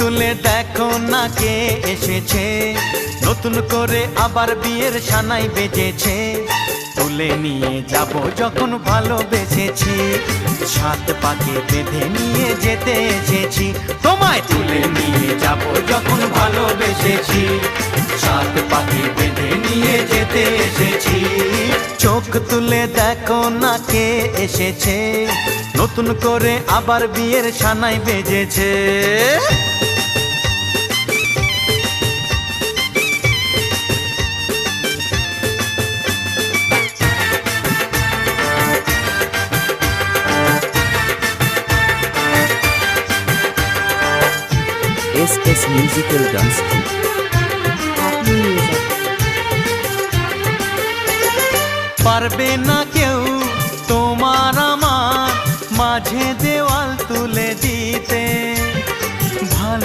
তুলে দেখো না কে এসেছে, নতুন করে আবার বিয়ের সানাই বেজেছে। তুলে নিয়ে যাব যখন ভালোবেসেছি, সাত পাকে বেঁধে নিয়ে যেতে এসেছি। তোমায় তুলে নিয়ে যাব যখন ভালোবেসেছি, সাত পাকে বেঁধে নিয়ে যেতে এসেছি। চোখ তুলে দেখো না কে এসেছে, নতুন করে আবার বিয়ের সানাই বেজেছে। SS Musical Dance Group. Happy music. পারবে না কেউ তোমার আমার মাঝে